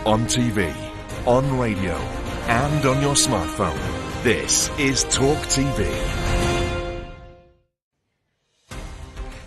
On TV, on radio, and on your smartphone. This is Talk TV.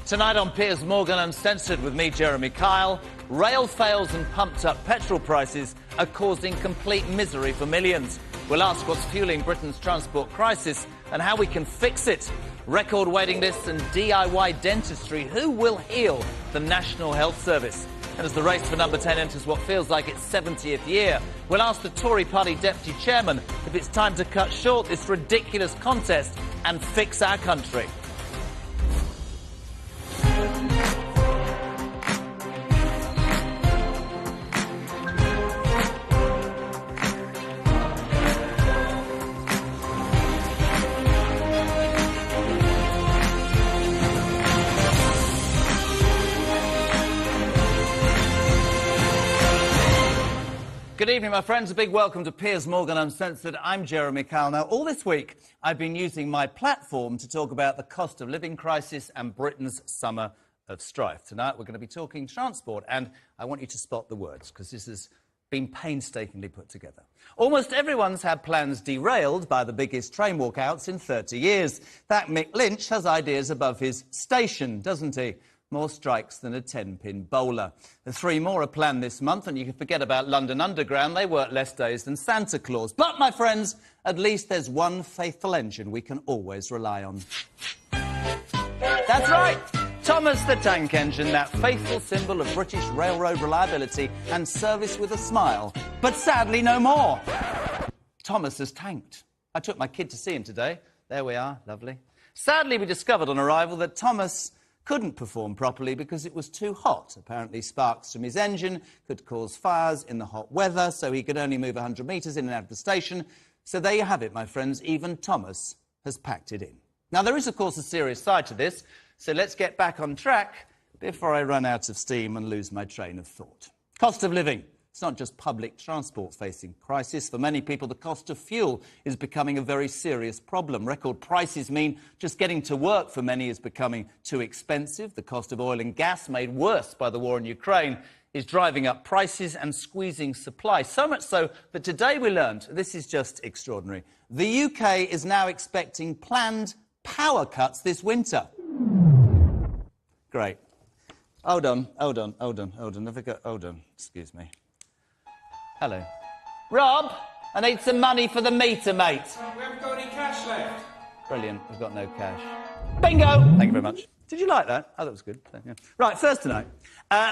Tonight on Piers Uncensored with me, Jeremy Kyle, rail fails and pumped up petrol prices are causing complete misery for millions. We'll ask what's fueling Britain's transport crisis and how we can fix it. Record waiting lists and DIY dentistry. Who will heal the National Health Service? And as the race for number 10 enters what feels like its 70th year, we'll ask the Tory party deputy chairman if it's time to cut short this ridiculous contest and fix our country. Good evening, my friends. A big welcome to Piers Uncensored. I'm Jeremy Kyle. Now, all this week, I've been using my platform to talk about the cost of living crisis and Britain's summer of strife. Tonight, we're going to be talking transport, and I want you to spot the words, because this has been painstakingly put together. Almost everyone's had plans derailed by the biggest train walkouts in 30 years. That Mick Lynch has ideas above his station, doesn't he? More strikes than a 10-pin bowler. The 3 more are planned this month, and you can forget about London Underground. They work less days than Santa Claus. But, my friends, at least there's one faithful engine we can always rely on. That's right! Thomas the Tank Engine, that faithful symbol of British railroad reliability and service with a smile. But sadly, no more. Thomas has tanked. I took my kid to see him today. There we are, lovely. Sadly, we discovered on arrival that Thomas couldn't perform properly because it was too hot. Apparently, sparks from his engine could cause fires in the hot weather, so he could only move 100 metres in and out of the station. So there you have it, my friends. Even Thomas has packed it in. Now, there is, of course, a serious side to this, so let's get back on track before I run out of steam and lose my train of thought. Cost of living. It's not just public transport facing crisis. For many people, the cost of fuel is becoming a very serious problem. Record prices mean just getting to work for many is becoming too expensive. The cost of oil and gas, made worse by the war in Ukraine, is driving up prices and squeezing supply. So much so that today we learned, this is just extraordinary, the UK is now expecting planned power cuts this winter. Great. Hold on. Excuse me. Hello. Rob, I need some money for the meter, mate. We haven't got any cash left. Brilliant, we've got no cash. Bingo! Thank you very much. Did you like that? Oh, that was good. Yeah. Right, first tonight.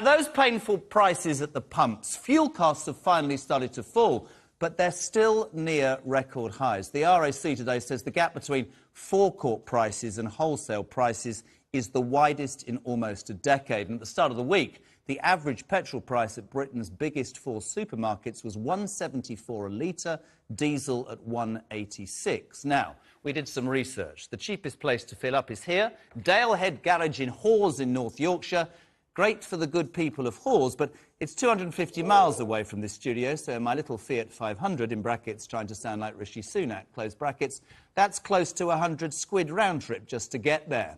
Those painful prices at the pumps. Fuel costs have finally started to fall, but they're still near record highs. The RAC today says the gap between forecourt prices and wholesale prices is the widest in almost a decade. And at the start of the week, the average petrol price at Britain's biggest 4 supermarkets was £1.74 a litre, diesel at £1.86. Now, we did some research. The cheapest place to fill up is here, Dalehead Garage in Hawes in North Yorkshire. Great for the good people of Hawes, but it's 250 miles away from this studio, so my little Fiat 500, in brackets, trying to sound like Rishi Sunak, close brackets, that's close to £100 round trip just to get there.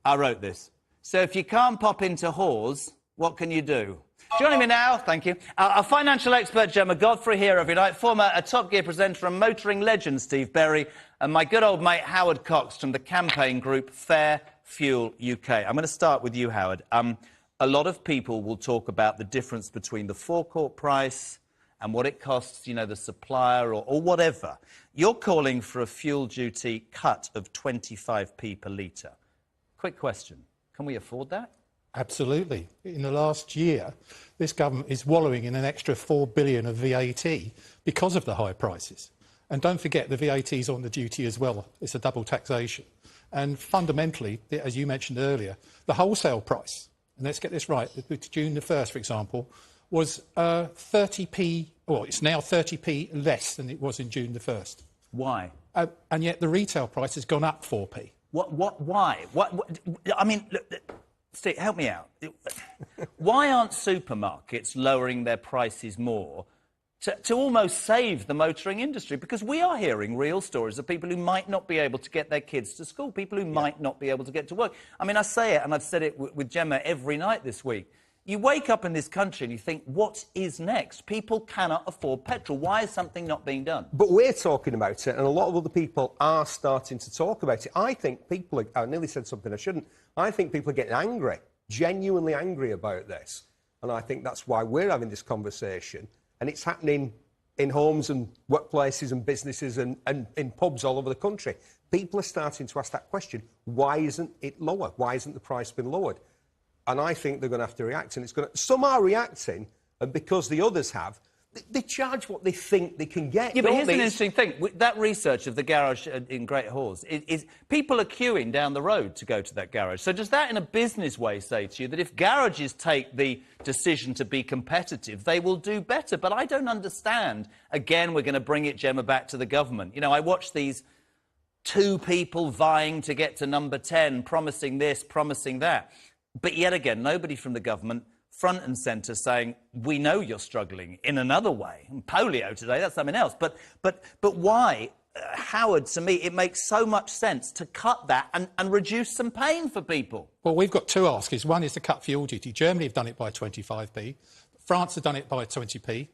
I wrote this. So if you can't pop into Hawes, what can you do? Joining me now, thank you, our financial expert Gemma Godfrey here every night, former Top Gear presenter and motoring legend Steve Berry, and my good old mate Howard Cox from the campaign group Fair Fuel UK. I'm going to start with you, Howard. A lot of people will talk about the difference between the forecourt price and what it costs, you know, the supplier or whatever. You're calling for a fuel duty cut of 25p per litre. Quick question, can we afford that? Absolutely. In the last year, this government is wallowing in an extra £4 billion of VAT because of the high prices. And don't forget, the VAT is on the duty as well. It's a double taxation. And fundamentally, as you mentioned earlier, the wholesale price, and let's get this right, June the 1st, for example, was 30p, well, it's now 30p less than it was in June the 1st. Why? And yet the retail price has gone up 4p. Why? I mean, look, Steve, help me out. Why aren't supermarkets lowering their prices more to almost save the motoring industry? Because we are hearing real stories of people who might not be able to get their kids to school, people who might not be able to get to work. I mean, I say it, and I've said it with Gemma every night this week. You wake up in this country and you think, what is next? People cannot afford petrol. Why is something not being done? But we're talking about it, and a lot of other people are starting to talk about it. I think people are... I nearly said something I shouldn't. I think people are getting angry, genuinely angry about this. And I think that's why we're having this conversation. And it's happening in homes and workplaces and businesses and in pubs all over the country. People are starting to ask that question. Why isn't it lower? Why isn't the price been lowered? And I think they're going to have to react. And it's going to... Some are reacting, and because the others have, they charge what they think they can get. Yeah, but here's an interesting thing. That research of the garage in Great Hawes is people are queuing down the road to go to that garage. So does that, in a business way, say to you that if garages take the decision to be competitive, they will do better? But I don't understand. Again, we're going to bring it, Gemma, back to the government. You know, I watch these two people vying to get to number 10, promising this, promising that. But yet again, nobody from the government, front and centre, saying, we know you're struggling in another way. And polio today, that's something else. But why, Howard, to me, it makes so much sense to cut that and reduce some pain for people. Well, we've got two asks. One is to cut fuel duty. Germany have done it by 25p. France have done it by 20p.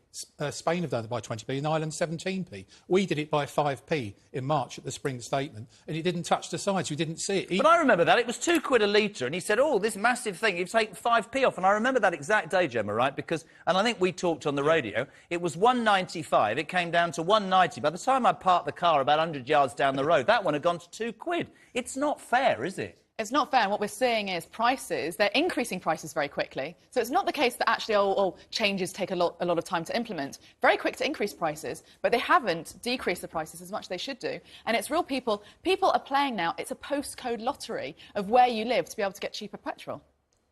Spain have done it by 20p, and Ireland 17p. We did it by 5p in March at the spring statement, and it didn't touch the sides. You didn't see it. But I remember that. It was £2 a litre, and he said, oh, this massive thing, you've taken 5p off. And I remember that exact day, Gemma, right? Because, and I think we talked on the radio, it was 1.95. It came down to 1.90. By the time I parked the car about 100 yards down the road, that one had gone to £2. It's not fair, is it? It's not fair, and what we're seeing is prices, they're increasing prices very quickly. So it's not the case that actually, changes take a lot of time to implement. Very quick to increase prices, but they haven't decreased the prices as much as they should do. And it's real people are playing now, it's a postcode lottery of where you live to be able to get cheaper petrol.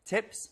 Tips?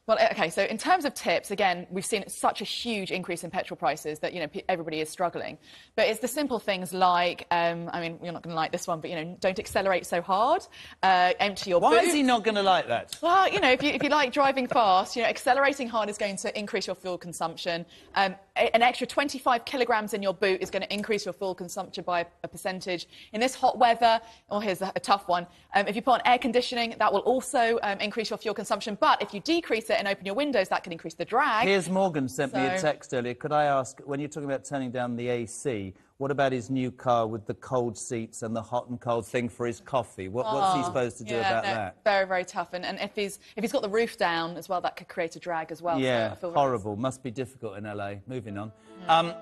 Well, OK, so in terms of tips, again, we've seen such a huge increase in petrol prices that, you know, everybody is struggling. But it's the simple things like, I mean, you're not going to like this one, but, you know, don't accelerate so hard, empty your boots. Why is he not going to like that? Well, you know, if you like driving fast, you know, accelerating hard is going to increase your fuel consumption. An extra 25 kilograms in your boot is going to increase your fuel consumption by a percentage. In this hot weather, here's a tough one, if you put on air conditioning, that will also increase your fuel consumption. But if you decrease it and open your windows, that can increase the drag. Piers Morgan sent me a text earlier. Could I ask, when you're talking about turning down the AC, what about his new car with the cold seats and the hot and cold thing for his coffee? What's he supposed to do about that? Very, very tough. And if he's got the roof down as well, that could create a drag as well. Yeah, so horrible. Must be difficult in LA. Moving on. Yeah.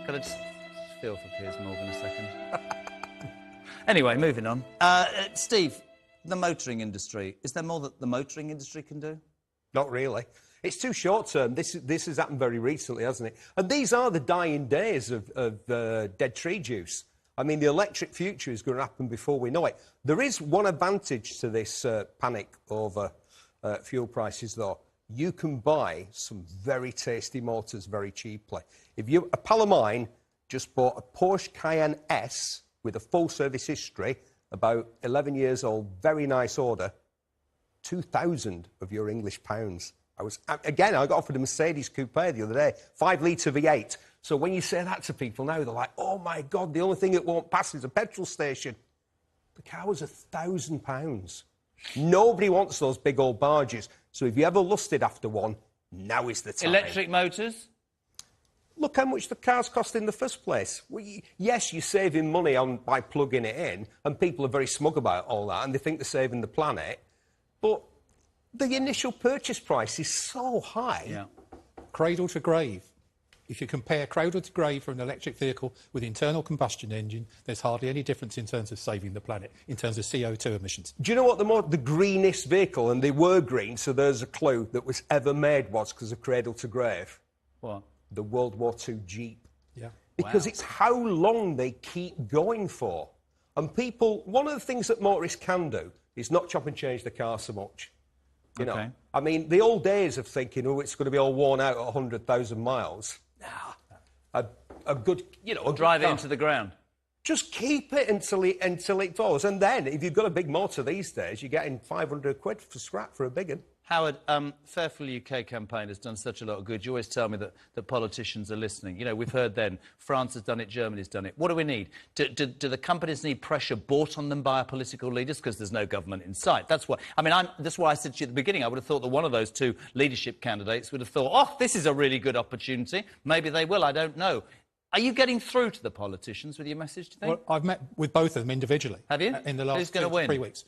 Could I just feel for Piers Morgan a second? Anyway, moving on. Steve, the motoring industry. Is there more that the motoring industry can do? Not really. It's too short term. This has happened very recently, hasn't it? And these are the dying days of dead tree juice. I mean, the electric future is going to happen before we know it. There is one advantage to this panic over fuel prices, though. You can buy some very tasty motors very cheaply. A pal of mine just bought a Porsche Cayenne S with a full service history, about 11 years old, very nice order, 2,000 of your English pounds. I got offered a Mercedes coupe the other day, 5-litre V8. So when you say that to people now, they're like, oh, my God, the only thing it won't pass is a petrol station. The car was £1,000. Nobody wants those big old barges. So if you ever lusted after one, now is the time. Electric motors? Look how much the cars cost in the first place. Yes, you're saving money by plugging it in, and people are very smug about all that, and they think they're saving the planet. But the initial purchase price is so high. Yeah. Cradle to grave. If you compare cradle to grave for an electric vehicle with internal combustion engine, there's hardly any difference in terms of saving the planet, in terms of CO2 emissions. Do you know what the greenest vehicle, and they were green, so there's a clue, that was ever made was because of cradle to grave? What? The World War II Jeep. Yeah. Because it's how long they keep going for. And people, one of the things that motorists can do is not chop and change the car so much. You know, I mean, the old days of thinking, oh, it's going to be all worn out at 100,000 miles. A good, you know, drive it into the ground. Just keep it until it falls. And then, if you've got a big motor these days, you're getting 500 quid for scrap for a big one. Howard, Fair for the UK campaign has done such a lot of good. You always tell me that politicians are listening. You know, we've heard then, France has done it, Germany's done it. What do we need? Do the companies need pressure brought on them by our political leaders? Because there's no government in sight. That's why I said to you at the beginning, I would have thought that one of those two leadership candidates would have thought, oh, this is a really good opportunity. Maybe they will, I don't know. Are you getting through to the politicians with your message, do you think? Well, I've met with both of them individually. Have you? In the last 3 weeks.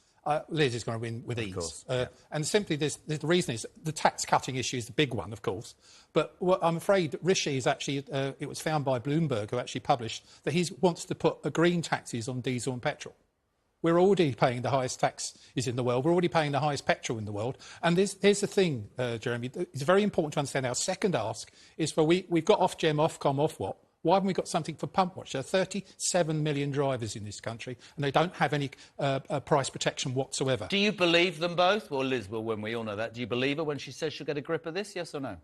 Liz is going to win with ease. Course. And simply, the reason is the tax-cutting issue is the big one, of course. But I'm afraid Rishi is actually, it was found by Bloomberg, who actually published, that he wants to put green taxes on diesel and petrol. We're already paying the highest taxes in the world. We're already paying the highest petrol in the world. And here's the thing, Jeremy. It's very important to understand our second ask is for we've got Ofgem, Ofcom, Ofwat. Why haven't we got something for pump watch? There are 37 million drivers in this country, and they don't have any price protection whatsoever. Do you believe them both? Well, Liz will win. We all know that. Do you believe her when she says she'll get a grip of this? Yes or no?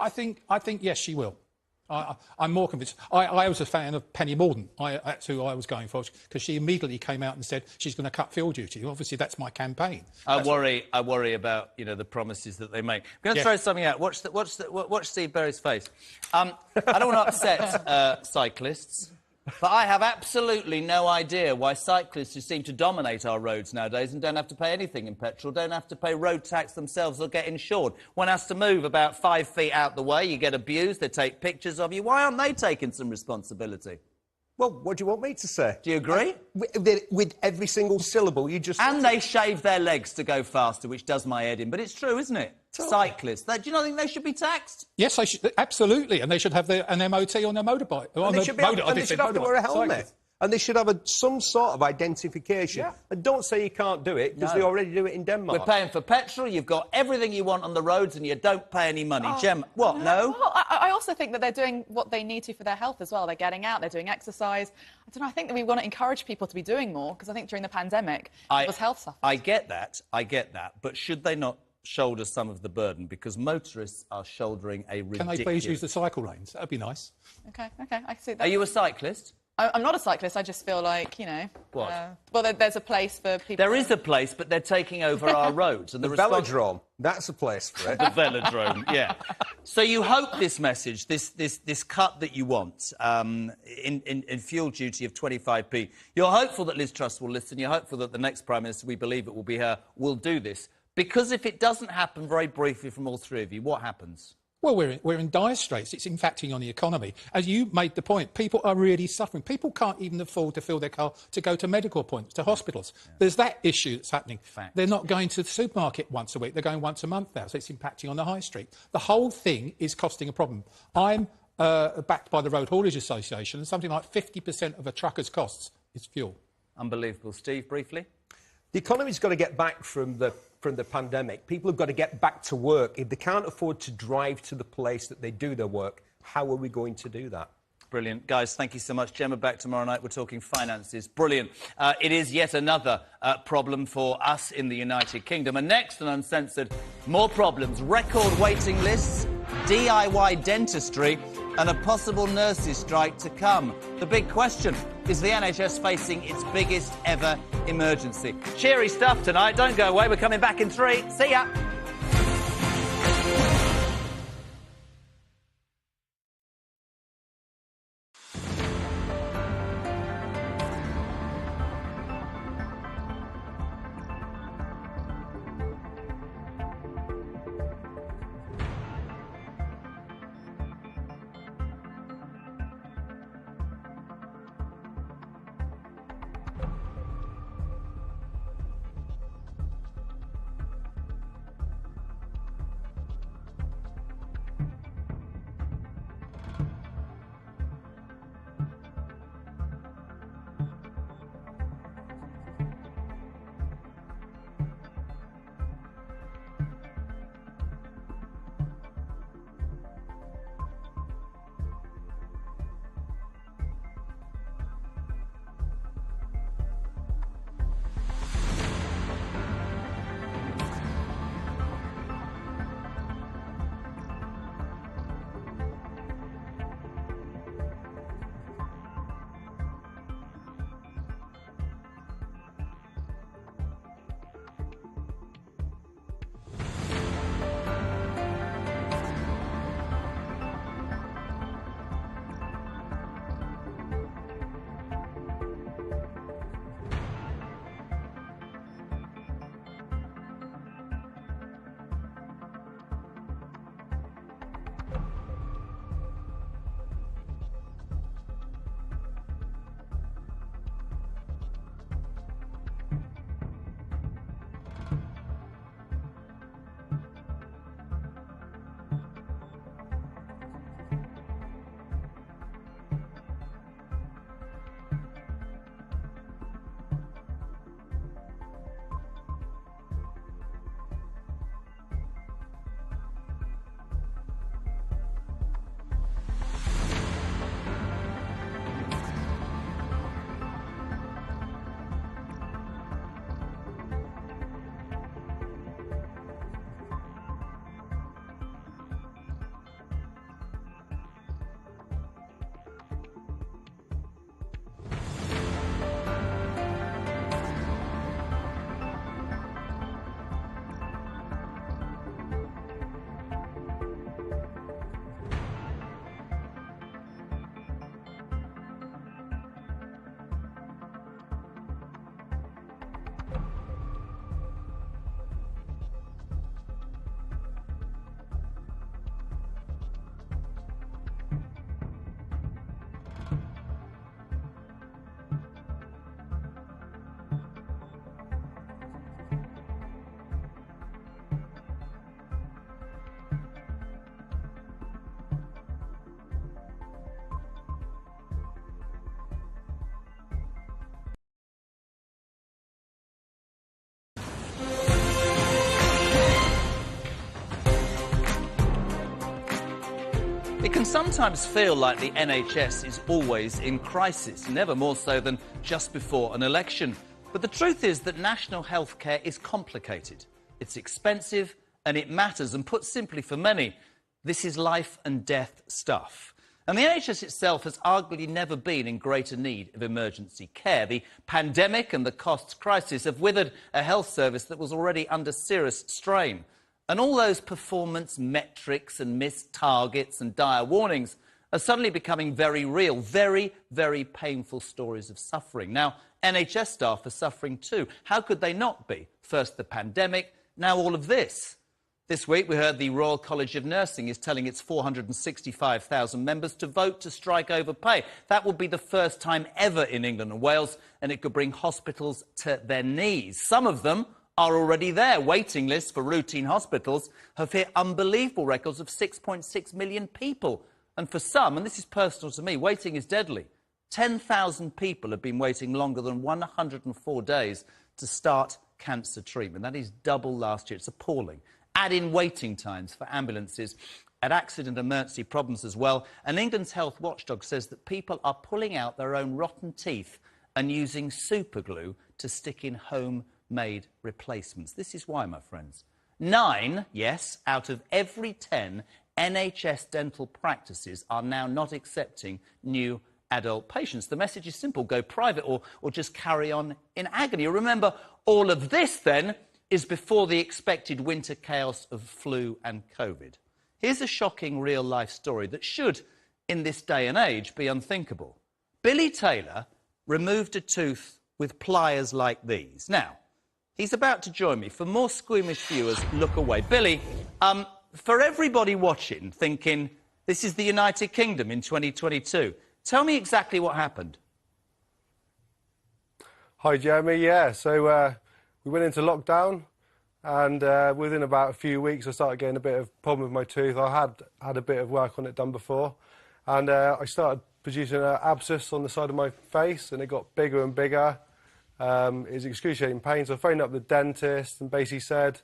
I think yes, she will. I'm more convinced. I was a fan of Penny Mordaunt. That's who I was going for, because she immediately came out and said she's going to cut fuel duty. Obviously, that's my campaign. I worry about the promises that they make. I'm going to throw something out. Watch Steve Berry's face. I don't want to upset cyclists, but I have absolutely no idea why cyclists who seem to dominate our roads nowadays and don't have to pay anything in petrol, don't have to pay road tax themselves or get insured. One has to move about 5 feet out the way, you get abused, they take pictures of you. Why aren't they taking some responsibility? Well, what do you want me to say? Do you agree? With every single syllable, you just... And they shave their legs to go faster, which does my head in. But it's true, isn't it? Totally. Cyclists. Do you not think they should be taxed? Yes, they should, absolutely. And they should have an MOT on their motorbike. And they should have to wear a helmet. Cyclists. And they should have some sort of identification. Yeah. And don't say you can't do it, because they already do it in Denmark. We're paying for petrol, you've got everything you want on the roads, and you don't pay any money. Gem, what, no? Well, I also think that they're doing what they need to for their health as well. They're getting out, they're doing exercise. I don't know, I think that we want to encourage people to be doing more, because I think during the pandemic, people's health suffered. I get that, but should they not shoulder some of the burden, because motorists are shouldering a ridiculous... Can they please use the cycle lanes? That would be nice. OK, I see that. Are you a cyclist? I'm not a cyclist, I just feel like, What? Well, there's a place for people... There is a place, but they're taking over our roads. And the velodrome, that's a place for it. The velodrome, yeah. So you hope this message, this cut that you want in fuel duty of 25p, you're hopeful that Liz Truss will listen, you're hopeful that the next Prime Minister, we believe it will be her, will do this. Because if it doesn't happen, very briefly from all three of you, what happens? Well, we're in dire straits. It's impacting on the economy. As you made the point, people are really suffering. People can't even afford to fill their car to go to medical appointments, to hospitals. Yeah. There's that issue that's happening. Fact. They're not going to the supermarket once a week. They're going once a month now, so it's impacting on the high street. The whole thing is costing a problem. I'm backed by the Road Haulage Association, and something like 50% of a trucker's costs is fuel. Unbelievable. Steve, briefly? The economy's got to get back from the pandemic. People have got to get back to work. If they can't afford to drive to the place that they do their work, how are we going to do that? Brilliant. Guys, thank you so much. Gemma, back tomorrow night. We're talking finances. Brilliant. It is yet another problem for us in the United Kingdom. And next on Uncensored, more problems. Record waiting lists, DIY dentistry, and a possible nurses' strike to come. The big question, is the NHS facing its biggest ever emergency? Cheery stuff tonight. Don't go away. We're coming back in 3. See ya. It can sometimes feel like the NHS is always in crisis, never more so than just before an election. But the truth is that national health care is complicated. It's expensive and it matters, and put simply for many, this is life and death stuff. And the NHS itself has arguably never been in greater need of emergency care. The pandemic and the costs crisis have withered a health service that was already under serious strain. And all those performance metrics and missed targets and dire warnings are suddenly becoming very real, very, very painful stories of suffering. Now, NHS staff are suffering too. How could they not be? First the pandemic, now all of this. This week we heard the Royal College of Nursing is telling its 465,000 members to vote to strike over pay. That would be the first time ever in England and Wales, and it could bring hospitals to their knees. Some of them are already there. Waiting lists for routine hospitals have hit unbelievable records of 6.6 million people. And for some, and this is personal to me, waiting is deadly. 10,000 people have been waiting longer than 104 days to start cancer treatment. That is double last year. It's appalling. Add in waiting times for ambulances, at accident and emergency problems as well. And England's health watchdog says that people are pulling out their own rotten teeth and using superglue to stick in home-made replacements. This is why, my friends. 9, yes, out of every 10 NHS dental practices are now not accepting new adult patients. The message is simple: go private or just carry on in agony. Remember, all of this, then, is before the expected winter chaos of flu and COVID. Here's a shocking real-life story that should, in this day and age, be unthinkable. Billy Taylor removed a tooth with pliers like these. Now, he's about to join me. For more squeamish viewers, look away. Billy, for everybody watching, thinking, this is the United Kingdom in 2022, tell me exactly what happened. Hi, Jeremy. Yeah, so we went into lockdown, and within about a few weeks I started getting a bit of problem with my tooth. I had a bit of work on it done before, and I started producing an abscess on the side of my face, and it got bigger and bigger. It was excruciating pain, so I phoned up the dentist and basically said,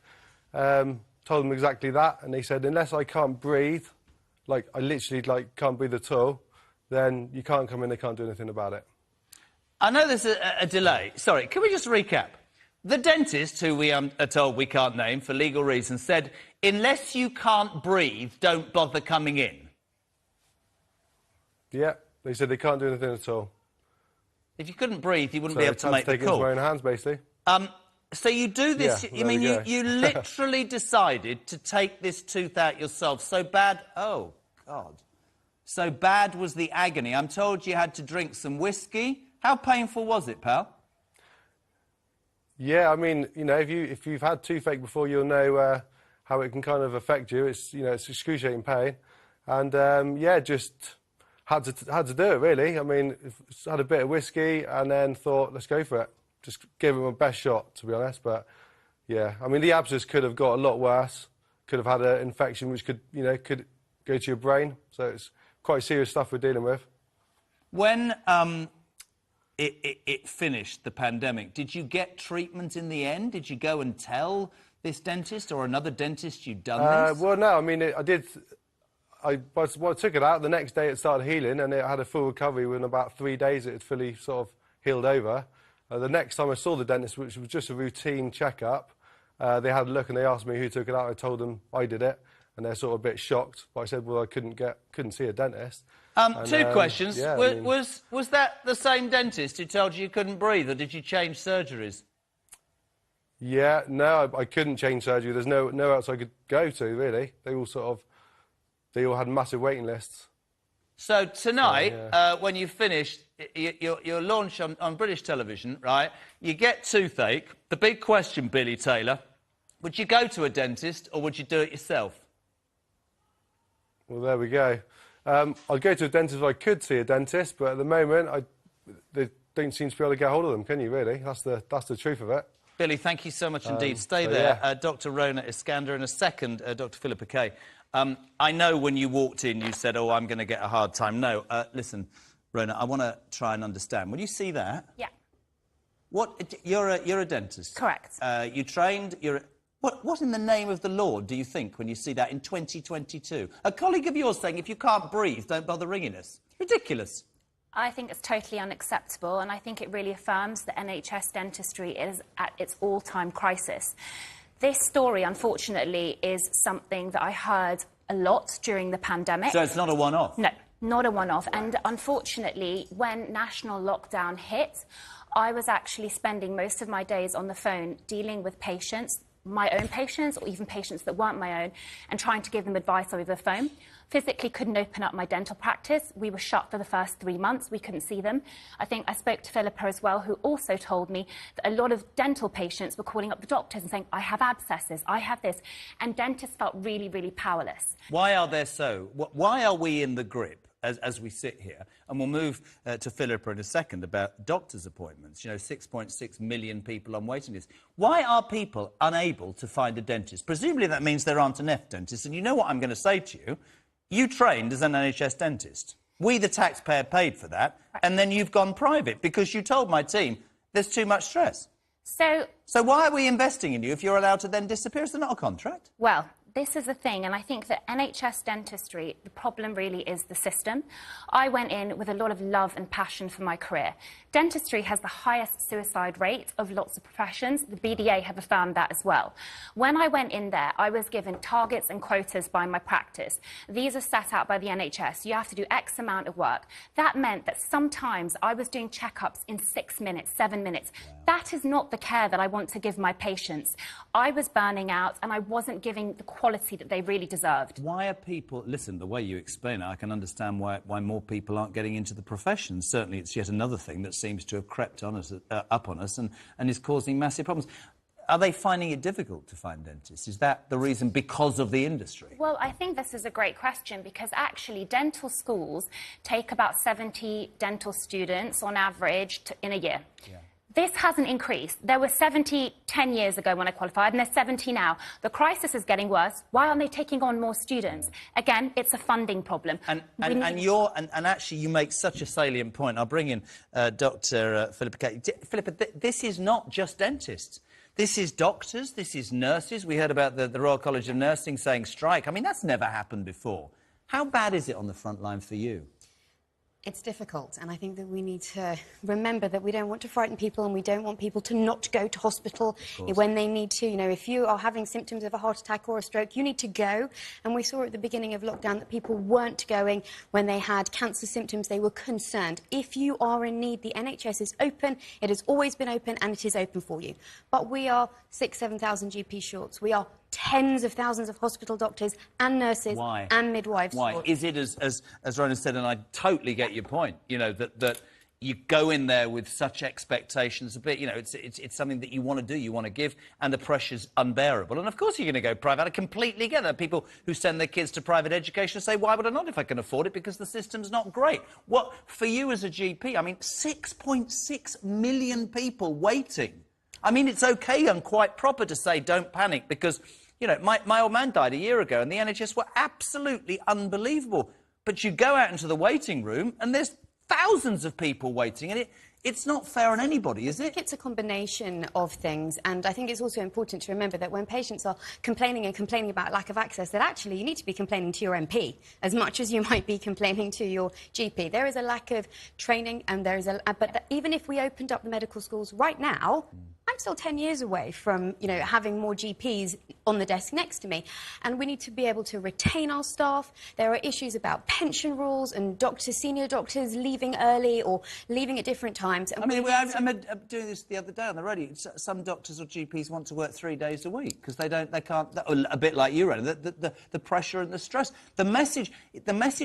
told them exactly that, and they said, unless I can't breathe, like I literally can't breathe at all, then you can't come in, they can't do anything about it. I know there's a delay. Sorry, can we just recap? The dentist, who we are told we can't name for legal reasons, said, unless you can't breathe, don't bother coming in. Yeah, they said they can't do anything at all. If you couldn't breathe, you wouldn't be able to make the take it call. into my own hands, basically. So you do this, Yeah, I mean, you literally decided to take this tooth out yourself. So bad, oh, God. So bad was the agony. I'm told you had to drink some whiskey. How painful was it, pal? Yeah, I mean, you know, if you've had toothache before, you'll know how it can kind of affect you. It's, you know, it's excruciating pain, and yeah, just had to do it really. I mean, had a bit of whiskey and then thought, let's go for it. Just gave it my best shot, to be honest. But yeah, I mean, the abscess could have got a lot worse. Could have had an infection which could go to your brain. So it's quite serious stuff we're dealing with. When it finished, the pandemic, did you get treatment in the end? Did you go and tell this dentist or another dentist you'd done this? Well, no, I mean, I did. I took it out. The next day it started healing, and it had a full recovery. Within about 3 days, it had fully sort of healed over. The next time I saw the dentist, which was just a routine checkup, they had a look and they asked me who took it out. I told them I did it, and they're sort of a bit shocked. But I said, well, I couldn't see a dentist. Two questions. Yeah, was that the same dentist who told you couldn't breathe, or did you change surgeries? Yeah, no, I couldn't change surgery. There's nowhere else I could go to, really. They all had massive waiting lists. So tonight, when you finish your launch on British television, right, you get toothache. The big question, Billy Taylor, would you go to a dentist or would you do it yourself? Well, there we go. I'd go to a dentist if I could see a dentist, but at the moment, they don't seem to be able to get hold of them, can you, really? That's the truth of it. Billy, thank you so much indeed. Stay there. Yeah. Dr. Rona Iskander, and a second, Dr. Philippa Kay. I know when you walked in, you said, oh, I'm going to get a hard time. No, listen, Rona, I want to try and understand. When you see that... Yeah. You're a dentist? Correct. You trained... What in the name of the Lord do you think when you see that in 2022? A colleague of yours saying, if you can't breathe, don't bother ringing us. Ridiculous. I think it's totally unacceptable, and I think it really affirms that NHS dentistry is at its all-time crisis. This story, unfortunately, is something that I heard a lot during the pandemic. So it's not a one-off? No, not a one-off. And unfortunately, when national lockdown hit, I was actually spending most of my days on the phone dealing with patients, my own patients or even patients that weren't my own, and trying to give them advice over the phone. Physically couldn't open up my dental practice. We were shut for the first 3 months. We couldn't see them. I think I spoke to Philippa as well, who also told me that a lot of dental patients were calling up the doctors and saying, I have abscesses, I have this. And dentists felt really, really powerless. Why are there so? Why are we in the grip as we sit here? And we'll move to Philippa in a second about doctor's appointments. You know, 6.6 million people on waiting lists. Why are people unable to find a dentist? Presumably that means there aren't enough dentists. And you know what I'm going to say to you? You trained as an NHS dentist. We, the taxpayer, paid for that, and then you've gone private because you told my team there's too much stress. So why are we investing in you if you're allowed to then disappear? Is there not a contract? Well, this is the thing, and I think that NHS dentistry, the problem really is the system. I went in with a lot of love and passion for my career. Dentistry has the highest suicide rate of lots of professions. The BDA have affirmed that as well. When I went in there, I was given targets and quotas by my practice. These are set out by the NHS. You have to do X amount of work. That meant that sometimes I was doing checkups in 6 minutes, 7 minutes. That is not the care that I want to give my patients. I was burning out and I wasn't giving the quality that they really deserved. Why are people... Listen, the way you explain it, I can understand why more people aren't getting into the profession. Certainly it's yet another thing that seems to have crept on us, up on us and is causing massive problems. Are they finding it difficult to find dentists? Is that the reason because of the industry? Well, I think this is a great question because actually dental schools take about 70 dental students on average in a year. Yeah. This hasn't increased. There were 70 10 years ago when I qualified, and there's 70 now. The crisis is getting worse. Why aren't they taking on more students? Again, it's a funding problem. And actually, you make such a salient point. I'll bring in Dr. Philippa. Philippa, this is not just dentists. This is doctors, this is nurses. We heard about the Royal College of Nursing saying strike. I mean, that's never happened before. How bad is it on the front line for you? It's difficult, and I think that we need to remember that we don't want to frighten people and we don't want people to not go to hospital when they need to. You know, if you are having symptoms of a heart attack or a stroke, you need to go. And we saw at the beginning of lockdown that people weren't going when they had cancer symptoms. They were concerned. If you are in need, the NHS is open. It has always been open, and it is open for you. But we are 6,000 to 7,000 GP shorts. We are tens of thousands of hospital doctors and nurses and midwives. Why? Is it, as Ronan said, and I totally get your point, you know, that you go in there with such expectations, a bit, you know, it's something that you want to do, you want to give, and the pressure's unbearable. And, of course, you're going to go private. I completely get that. People who send their kids to private education say, why would I not if I can afford it? Because the system's not great. What, for you as a GP, I mean, 6.6 million people waiting. I mean, it's OK and quite proper to say don't panic because... You know, my old man died a year ago and the NHS were absolutely unbelievable. But you go out into the waiting room and there's thousands of people waiting and it's not fair on anybody, is it? I think it's a combination of things, and I think it's also important to remember that when patients are complaining about lack of access, that actually you need to be complaining to your MP as much as you might be complaining to your GP. There is a lack of training, and there is even if we opened up the medical schools right now, I'm still 10 years away from, you know, having more GPs on the desk next to me. And we need to be able to retain our staff. There are issues about pension rules and senior doctors leaving early or leaving at different times. And I mean, I'm doing this the other day on the radio. Some doctors or GPs want to work 3 days a week because they can't, a bit like you, Ronan, the pressure and the stress. The message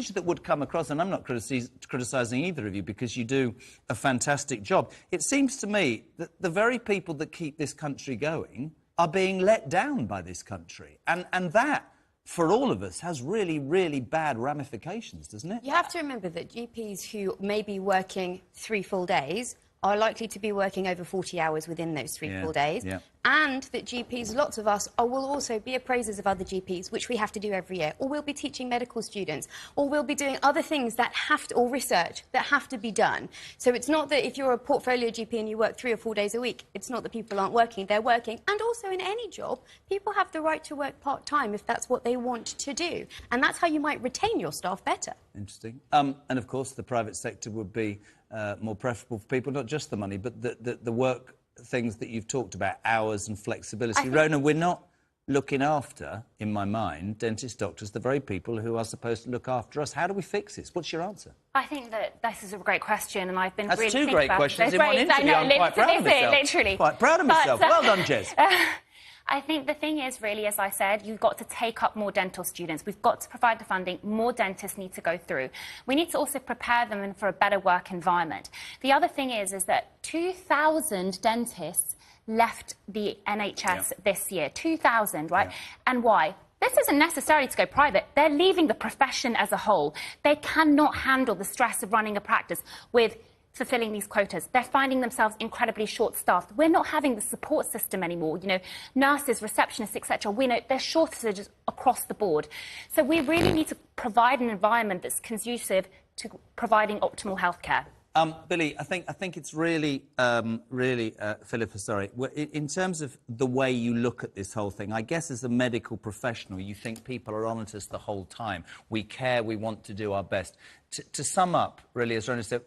that would come across, and I'm not criticising either of you because you do a fantastic job. It seems to me that the very people that keep this country going are being let down by this country. And that, for all of us, has really, really bad ramifications, doesn't it? You have to remember that GPs who may be working 3 full days are likely to be working over 40 hours within those 3-4 days. Yeah. And that GPs, lots of us, will also be appraisers of other GPs, which we have to do every year. Or we'll be teaching medical students. Or we'll be doing other things that have to, or research, that have to be done. So it's not that if you're a portfolio GP and you work 3 or 4 days a week, it's not that people aren't working, they're working. And also in any job, people have the right to work part-time if that's what they want to do. And that's how you might retain your staff better. Interesting. And of course, the private sector would be more preferable for people, not just the money, but the work things that you've talked about, hours and flexibility. Rona, we're not looking after, in my mind, dentists, doctors, the very people who are supposed to look after us. How do we fix this? What's your answer? I think that this is a great question, and I've been That's really two thinking great about questions it. in one interview. I'm quite proud of myself. Literally. Quite proud of myself. Well done, Jez. I think the thing is, really, as I said, you've got to take up more dental students. We've got to provide the funding. More dentists need to go through. We need to also prepare them for a better work environment. The other thing is that 2,000 dentists left the NHS this year. 2,000, right? Yeah. And why? This isn't necessary to go private. They're leaving the profession as a whole. They cannot handle the stress of running a practice with fulfilling these quotas. They're finding themselves incredibly short-staffed. We're not having the support system anymore. You know, nurses, receptionists, etc. We know there's shortages across the board. So we really need to provide an environment that's conducive to providing optimal healthcare. Billy, I think it's really, Philippa, sorry. In terms of the way you look at this whole thing, I guess as a medical professional, you think people are on us the whole time. We care, we want to do our best. To sum up, really, as Rona said,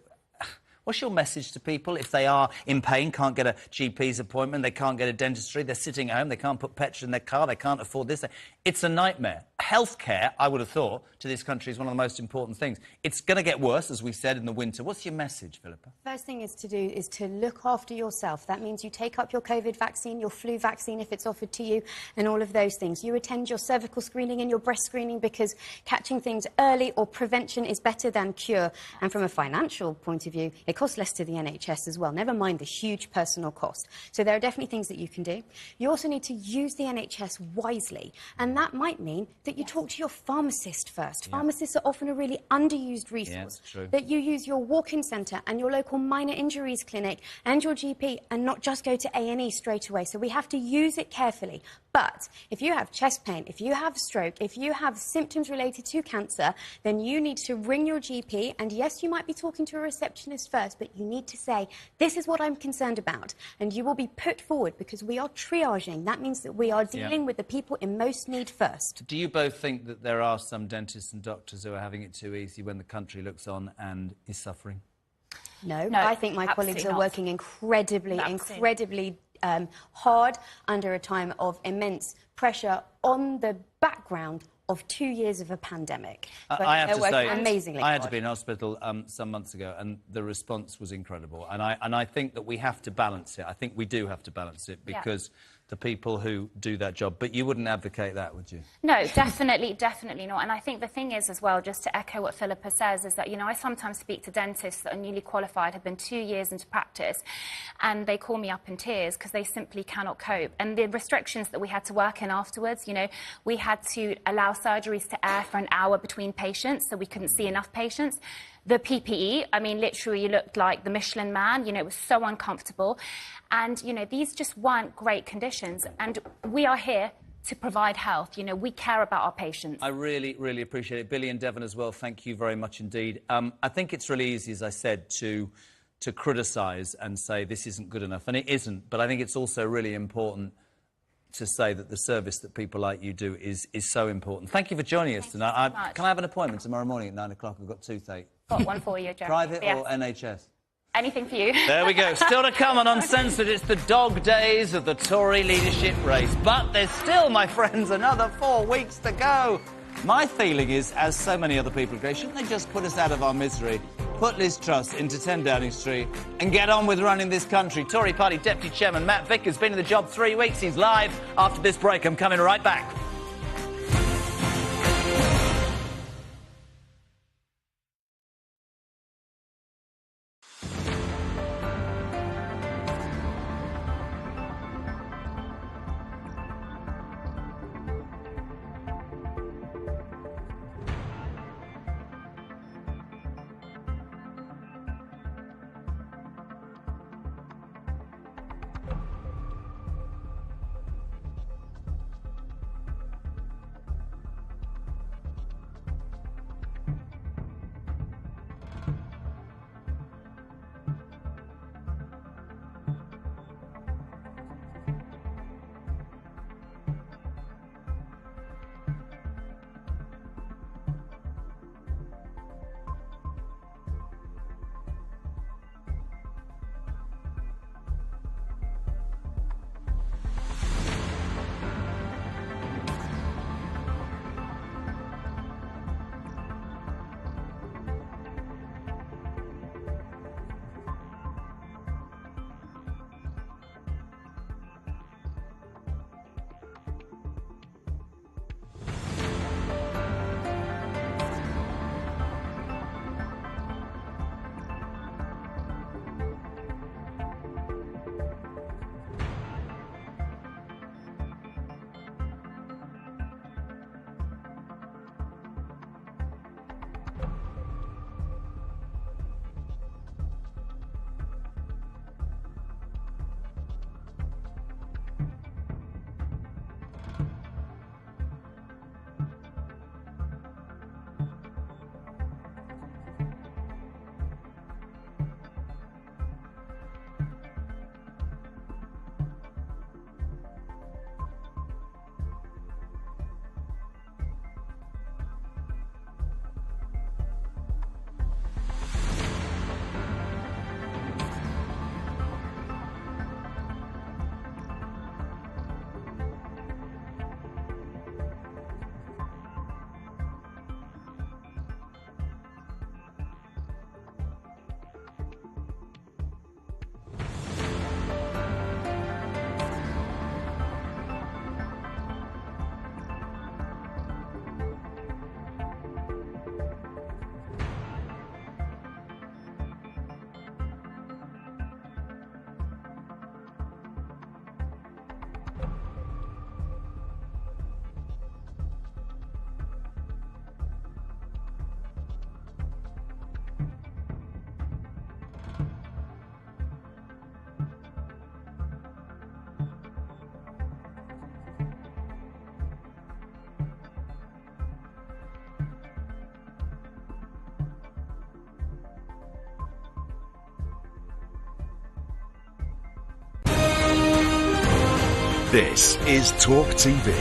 what's your message to people if they are in pain, can't get a GP's appointment, they can't get a dentistry, they're sitting at home, they can't put petrol in their car, they can't afford this? It's a nightmare. Healthcare, I would have thought, to this country is one of the most important things. It's going to get worse, as we said, in the winter. What's your message, Philippa? First thing is to do is to look after yourself. That means you take up your COVID vaccine, your flu vaccine if it's offered to you, and all of those things. You attend your cervical screening and your breast screening because catching things early or prevention is better than cure. And from a financial point of view, it costs less to the NHS as well, never mind the huge personal cost. So there are definitely things that you can do. You also need to use the NHS wisely, and that might mean that you talk to your pharmacist first. Yeah. Pharmacists are often a really underused resource. Yeah, that's true. That you use your walk-in centre and your local minor injuries clinic and your GP and not just go to A&E straight away. So we have to use it carefully. But if you have chest pain, if you have stroke, if you have symptoms related to cancer, then you need to ring your GP. And yes, you might be talking to a receptionist first, but you need to say, this is what I'm concerned about. And you will be put forward because we are triaging. That means that we are dealing with the people in most need first. Do you both think that there are some dentists and doctors who are having it too easy when the country looks on and is suffering? No, I think my colleagues are working incredibly hard under a time of immense pressure on the background of 2 years of a pandemic. I have to say, amazingly I had to be in hospital some months ago, and the response was incredible. And I think that we have to balance it. I think we do have to balance it because the people who do that job. But you wouldn't advocate that, would you? No, definitely not. And I think the thing is, as well, just to echo what Philippa says, is that, you know, I sometimes speak to dentists that are newly qualified, have been 2 years into practice, and they call me up in tears because they simply cannot cope. And the restrictions that we had to work in afterwards, you know, we had to allow surgeries to air for an hour between patients, so we couldn't see enough patients. The PPE, I mean, literally, you looked like the Michelin Man. You know, it was so uncomfortable. And, you know, these just weren't great conditions. And we are here to provide health. You know, we care about our patients. I really appreciate it. Billy and Devon as well, thank you very much indeed. I think it's really easy, as I said, to criticise and say this isn't good enough. And it isn't. But I think it's also really important to say that the service that people like you do is so important. Thank you for joining us tonight. Can I have an appointment tomorrow morning at 9 o'clock? I've got toothache. Got one for you, Jeremy. Private or NHS? Anything for you. There we go. Still to come on Uncensored, it's the dog days of the Tory leadership race. But there's still, my friends, another 4 weeks to go. My feeling is, as so many other people agree, shouldn't they just put us out of our misery, put Liz Truss into 10 Downing Street and get on with running this country? Tory party Deputy Chairman Matt Vickers has been in the job 3 weeks. He's live after this break. I'm coming right back. This is Talk TV.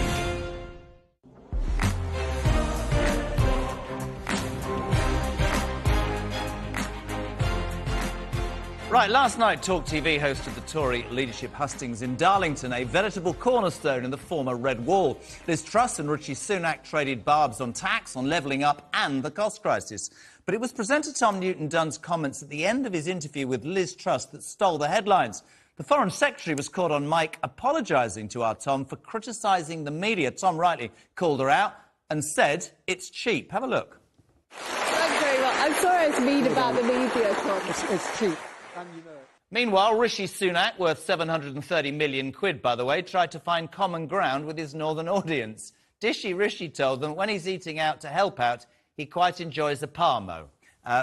Right, last night Talk TV hosted the Tory leadership hustings in Darlington, a veritable cornerstone in the former Red Wall. Liz Truss and Rishi Sunak traded barbs on tax, on levelling up and the cost crisis. But it was presenter Tom Newton-Dunn's comments at the end of his interview with Liz Truss that stole the headlines. The Foreign Secretary was caught on mic apologising to our Tom for criticising the media. Tom rightly called her out and said it's cheap. Have a look. Thanks very much. I'm sorry I was mean about the media, Tom. It's cheap. Meanwhile, Rishi Sunak, worth 730 million quid, by the way, tried to find common ground with his northern audience. Dishy Rishi told them when he's eating out to help out, he quite enjoys a parmo.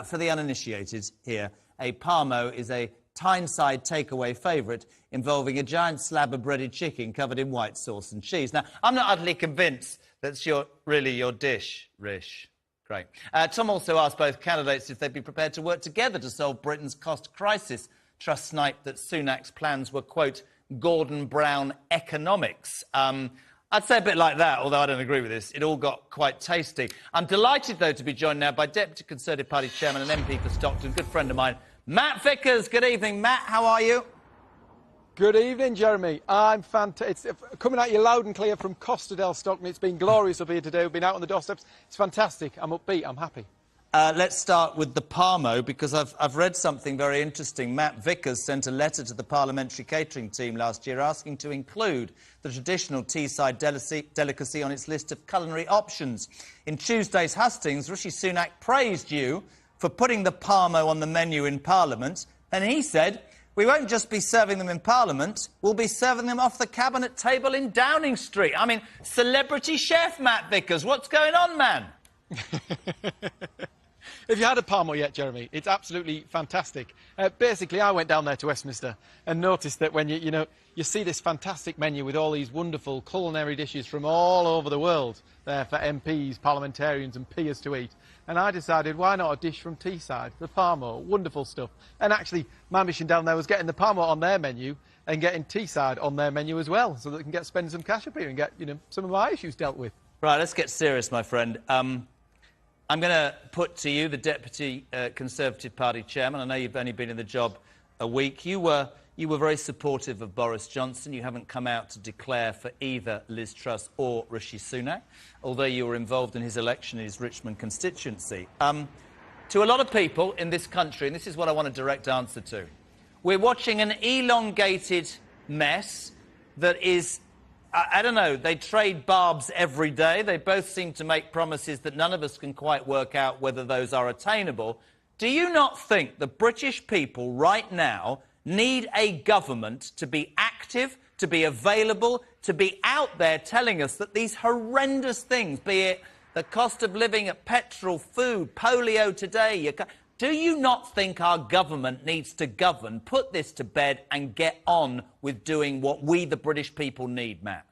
For the uninitiated here, a parmo is a Tyneside takeaway favourite involving a giant slab of breaded chicken covered in white sauce and cheese. Now, I'm not utterly convinced that's really your dish, Rish. Great. Tom also asked both candidates if they'd be prepared to work together to solve Britain's cost crisis. Truss sniped that Sunak's plans were, quote, Gordon Brown economics. I'd say a bit like that, although I don't agree with this. It all got quite tasty. I'm delighted, though, to be joined now by Deputy Conservative Party Chairman and MP for Stockton, good friend of mine, Matt Vickers. Good evening, Matt. How are you? Good evening, Jeremy. I'm fantastic. It's coming at you loud and clear from Costerdale, Stockton. It's been glorious up here today. We've been out on the doorsteps. It's fantastic. I'm upbeat. I'm happy. Let's start with the parmo, because I've read something very interesting. Matt Vickers sent a letter to the parliamentary catering team last year asking to include the traditional Teesside delicacy on its list of culinary options. In Tuesday's hustings, Rishi Sunak praised you for putting the parmo on the menu in Parliament, and he said, we won't just be serving them in Parliament, we'll be serving them off the cabinet table in Downing Street. I mean, celebrity chef Matt Vickers, what's going on, man? Have you had a parmo yet, Jeremy? It's absolutely fantastic. Basically, I went down there to Westminster and noticed that when you see this fantastic menu with all these wonderful culinary dishes from all over the world there for MPs, parliamentarians and peers to eat. And I decided, why not a dish from Teesside, the parmo, wonderful stuff. And actually, my mission down there was getting the parmo on their menu and getting Teesside on their menu as well, so that they can spend some cash up here and get, some of my issues dealt with. Right, let's get serious, my friend. I'm going to put to you, the Deputy Conservative Party Chairman. I know you've only been in the job a week. You were very supportive of Boris Johnson. You haven't come out to declare for either Liz Truss or Rishi Sunak, although you were involved in his election in his Richmond constituency. To a lot of people in this country, and this is what I want a direct answer to, we're watching an elongated mess that is... I don't know, they trade barbs every day. They both seem to make promises that none of us can quite work out whether those are attainable. Do you not think the British people right now need a government to be active, to be available, to be out there telling us that these horrendous things, be it the cost of living at petrol, food, polio today, do you not think our government needs to govern, put this to bed and get on with doing what we, the British people, need, Matt?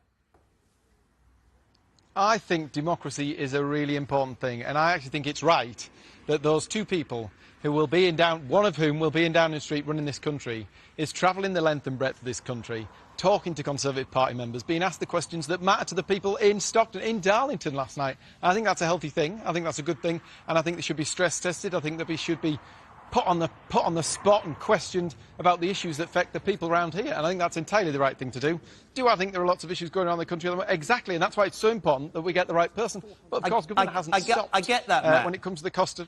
I think democracy is a really important thing, and I actually think it's right that those two people who will be one of whom will be in Downing Street running this country, is travelling the length and breadth of this country, talking to Conservative Party members, being asked the questions that matter to the people in Stockton, in Darlington last night. I think that's a healthy thing. I think that's a good thing, and I think they should be stress tested. I think that we should be put on the spot and questioned about the issues that affect the people around here, and I think that's entirely the right thing to do. Do I think there are lots of issues going on in the country? Exactly, and that's why it's so important that we get the right person. But of course, government hasn't stopped. I get that, Matt. When it comes to the cost of...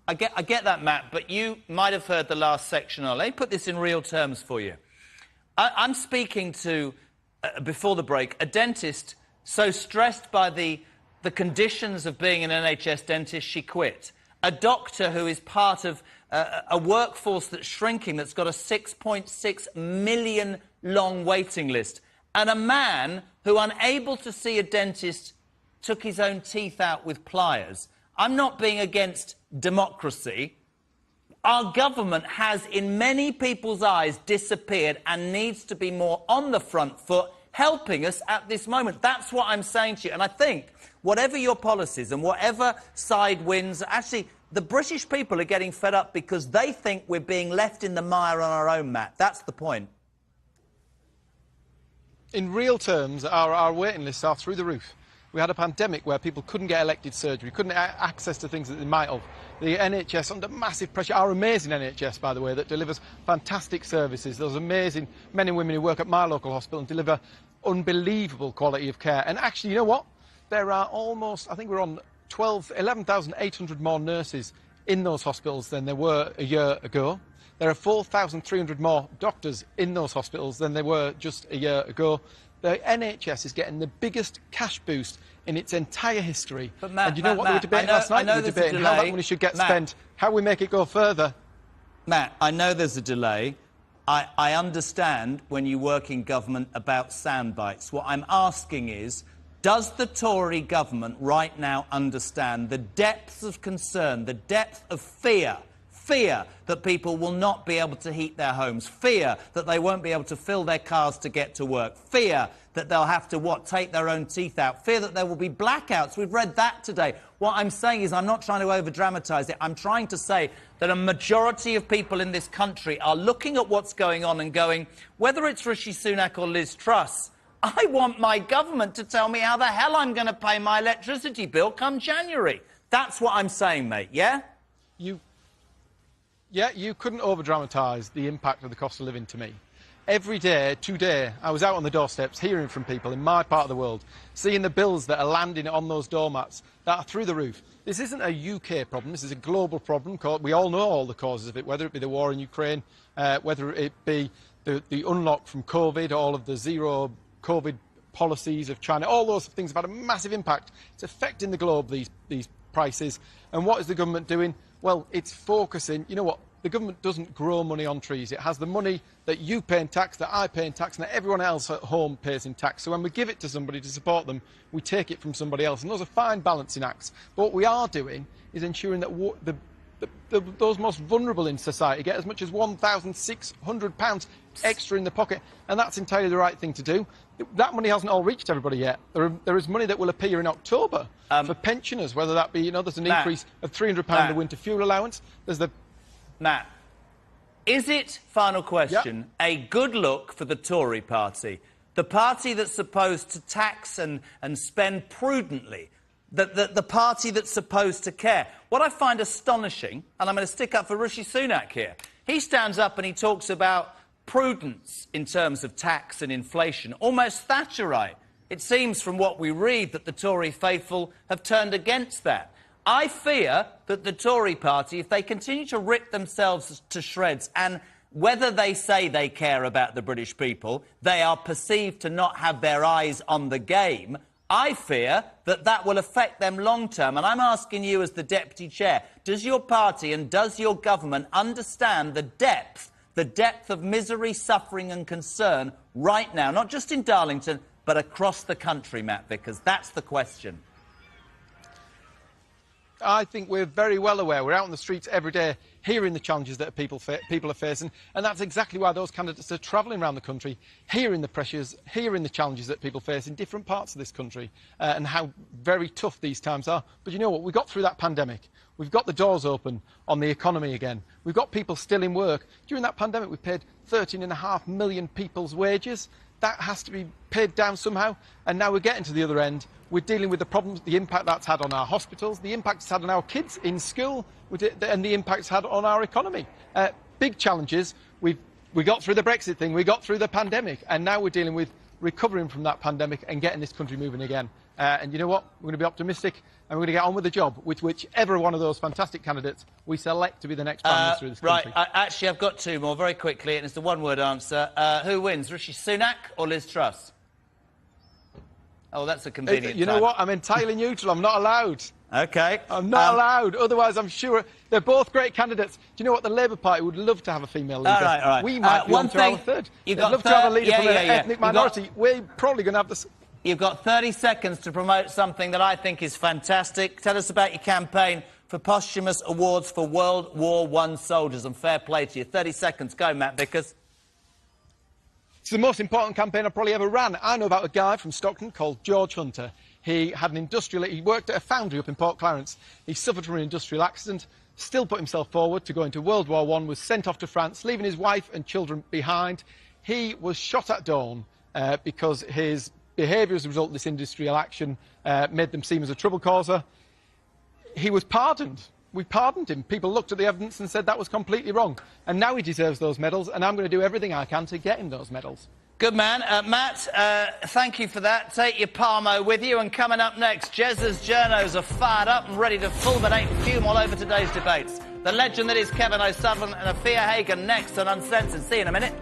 I get that, Matt, but you might have heard the last section. Let me put this in real terms for you. I'm speaking to, before the break, a dentist so stressed by the conditions of being an NHS dentist, she quit. A doctor who is part of a workforce that's shrinking, that's got a 6.6 million long waiting list. And a man who, unable to see a dentist, took his own teeth out with pliers. I'm not being against democracy. Our government has, in many people's eyes, disappeared and needs to be more on the front foot, helping us at this moment. That's what I'm saying to you. And I think, whatever your policies and whatever side wins, actually, the British people are getting fed up because they think we're being left in the mire on our own, Matt. That's the point. in real terms, our waiting lists are through the roof. We had a pandemic where people couldn't get elective surgery, couldn't access to things that they might have. The NHS under massive pressure, our amazing NHS, by the way, that delivers fantastic services. Those amazing men and women who work at my local hospital and deliver unbelievable quality of care. And actually, you know what? There are almost, I think we're on 11,800 more nurses in those hospitals than there were a year ago. There are 4,300 more doctors in those hospitals than there were just a year ago. The NHS is getting the biggest cash boost in its entire history. But Matt, and you know what they were debating last night? They were debating how that money should get spent, how we make it go further. Matt, I know there's a delay. I understand when you work in government about sound bites. What I'm asking is, does the Tory government right now understand the depths of concern, the depth of fear that people will not be able to heat their homes, fear that they won't be able to fill their cars to get to work, fear that they'll have to, take their own teeth out, fear that there will be blackouts? We've read that today. What I'm saying is, I'm not trying to over-dramatise it. I'm trying to say that a majority of people in this country are looking at what's going on and going, whether it's Rishi Sunak or Liz Truss, I want my government to tell me how the hell I'm going to pay my electricity bill come January. That's what I'm saying, mate, yeah? You couldn't over-dramatise the impact of the cost of living to me. Every day, today, I was out on the doorsteps hearing from people in my part of the world, seeing the bills that are landing on those doormats that are through the roof. This isn't a UK problem, this is a global problem. We all know all the causes of it, whether it be the war in Ukraine, whether it be the unlock from COVID, all of the zero COVID policies of China, all those things have had a massive impact. It's affecting the globe, these prices. And what is the government doing? Well, it's focusing. You know what? The government doesn't grow money on trees. It has the money that you pay in tax, that I pay in tax, and that everyone else at home pays in tax. So when we give it to somebody to support them, we take it from somebody else. And those are fine balancing acts. But what we are doing is ensuring that those most vulnerable in society get as much as £1,600 extra in the pocket. And that's entirely the right thing to do. That money hasn't all reached everybody yet. There is money that will appear in October for pensioners, whether that be, there's an increase of £300 in the winter fuel allowance. Matt, is it, final question, a good look for the Tory party, the party that's supposed to tax and spend prudently, the party that's supposed to care? What I find astonishing, and I'm going to stick up for Rishi Sunak here, he stands up and he talks about prudence in terms of tax and inflation, almost Thatcherite. It seems from what we read that the Tory faithful have turned against that. I fear that the Tory party, if they continue to rip themselves to shreds, and whether they say they care about the British people, they are perceived to not have their eyes on the game, I fear that that will affect them long-term. And I'm asking you as the Deputy Chair, does your party and does your government understand the depth of misery, suffering and concern right now, not just in Darlington, but across the country, Matt Vickers? That's the question. I think we're very well aware. We're out on the streets every day hearing the challenges that people are facing, and that's exactly why those candidates are travelling around the country, hearing the pressures, hearing the challenges that people face in different parts of this country, and how very tough these times are. But you know what? We got through that pandemic. We've got the doors open on the economy again. We've got people still in work. During that pandemic, we paid 13.5 million people's wages. That has to be paid down somehow, and now we're getting to the other end. We're dealing with the problems, the impact that's had on our hospitals, the impact it's had on our kids in school, and the impact it's had on our economy. Big challenges. We got through the Brexit thing, we got through the pandemic, and now we're dealing with recovering from that pandemic and getting this country moving again. And you know what? We're going to be optimistic, and we're going to get on with the job with whichever one of those fantastic candidates we select to be the next Prime Minister of this country. Right, actually, I've got two more very quickly, and it's a one-word answer. Who wins, Rishi Sunak or Liz Truss? Oh, that's a convenient You know what? I'm entirely neutral. I'm not allowed. OK. I'm not allowed. Otherwise, I'm sure they're both great candidates. Do you know what? The Labour Party would love to have a female leader. All right. We might be on to our third. They'd love to have a leader from an ethnic minority. We're probably going to have this. You've got 30 seconds to promote something that I think is fantastic. Tell us about your campaign for posthumous awards for World War I soldiers, and fair play to you. 30 seconds. Go, Matt Vickers. It's the most important campaign I probably ever ran. I know about a guy from Stockton called George Hunter. He worked at a foundry up in Port Clarence. He suffered from an industrial accident, still put himself forward to go into World War I, was sent off to France, leaving his wife and children behind. He was shot at dawn because his behaviour as a result of this industrial action made them seem as a trouble causer. He was pardoned. We pardoned him. People looked at the evidence and said that was completely wrong. And now he deserves those medals, and I'm going to do everything I can to get him those medals. Good man. Matt, thank you for that. Take your Palmo with you. And coming up next, Jez's journos are fired up and ready to fulminate and fume all over today's debates. The legend that is Kevin O'Sullivan and Afia Hagen next on Uncensored. See you in a minute.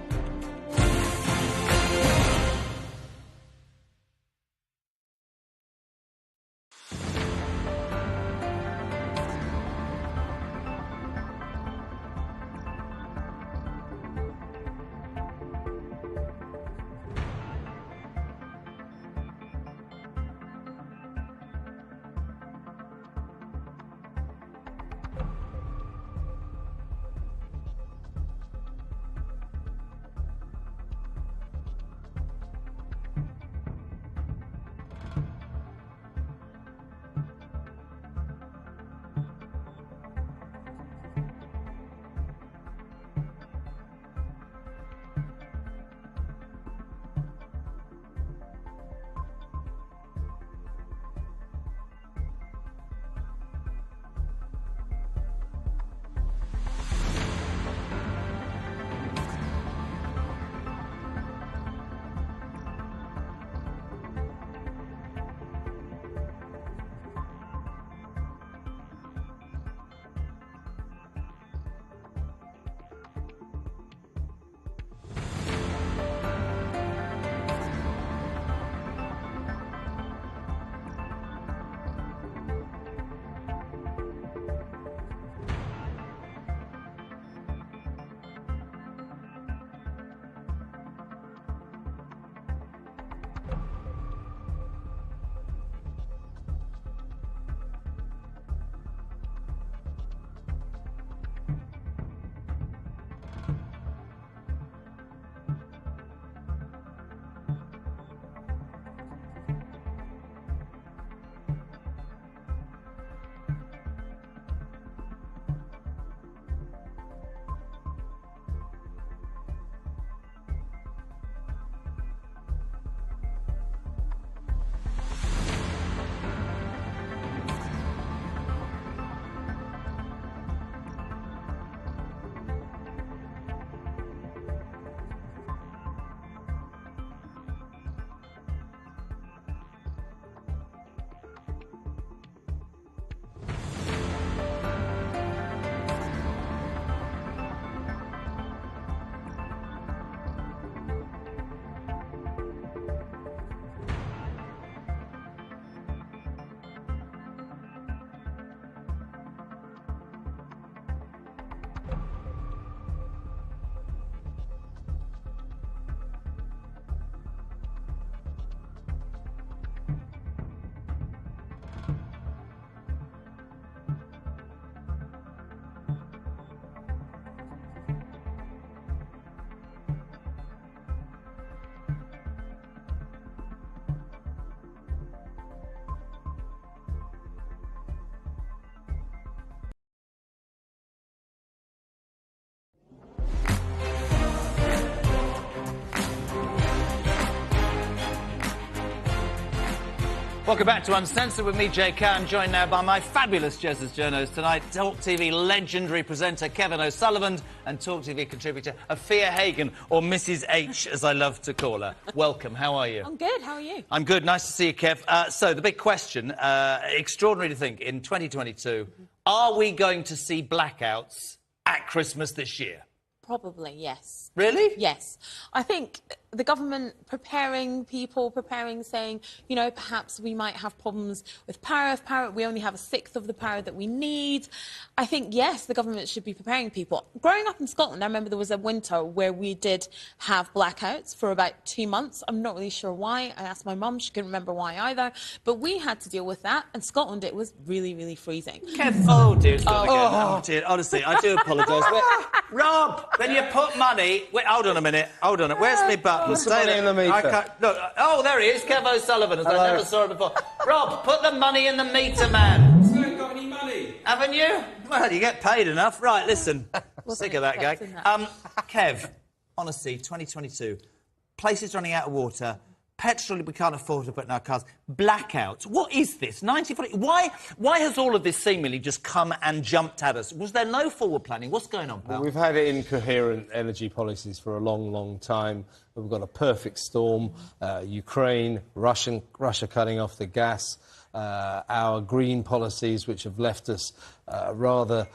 Welcome back to Uncensored with me, Jay Khan, joined now by my fabulous Jez's journos tonight, Talk TV legendary presenter Kevin O'Sullivan and Talk TV contributor Afia Hagen, or Mrs H, as I love to call her. Welcome, how are you? I'm good, how are you? I'm good, nice to see you, Kev. So, the big question, extraordinary to think, in 2022, are we going to see blackouts at Christmas this year? Probably, yes. Really? Yes. I think the government preparing people, saying, you know, perhaps we might have problems with power. If we only have a sixth of the power that we need. I think, yes, the government should be preparing people. Growing up in Scotland, I remember there was a winter where we did have blackouts for about 2 months. I'm not really sure why. I asked my mum, she couldn't remember why either. But we had to deal with that. In Scotland, it was really, really freezing. Kev, oh, dear, it's gone again. Oh, dear, honestly, I do apologise. Rob, then you put money... Wait, hold on a minute. Hold on. Where's my button? Put the money in the meter. I can't... No. Oh, there he is, Kev O'Sullivan, as I never saw him before. Rob, put the money in the meter, man. Still ain't got any money. Haven't you? Well, you get paid enough. Right, listen. Sick of that guy. Kev, honestly, 2022, places running out of water, petrol we can't afford to put in our cars, blackouts. What is this? 1940. Why has all of this seemingly just come and jumped at us? Was there no forward planning? What's going on, pal? Well, we've had incoherent energy policies for a long, long time. We've got a perfect storm. Ukraine, Russia cutting off the gas, our green policies, which have left us rather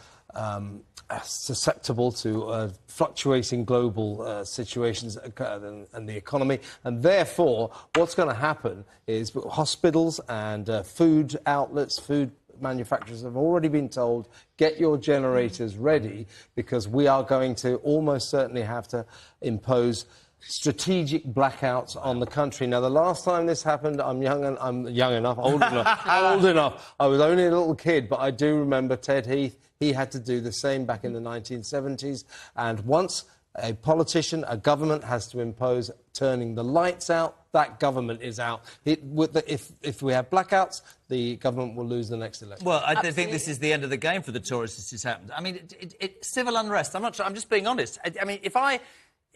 susceptible to fluctuating global situations and the economy. And therefore, what's going to happen is hospitals and food outlets, food manufacturers have already been told, get your generators ready, because we are going to almost certainly have to impose strategic blackouts on the country. Now, the last time this happened, I'm young enough, old enough. I was only a little kid, but I do remember Ted Heath. He had to do the same back in the 1970s. And once a politician, a government has to impose turning the lights out, that government is out. If we have blackouts, the government will lose the next election. Well, I think this is the end of the game for the Tories. This has happened. I mean, civil unrest. I'm just being honest. I mean,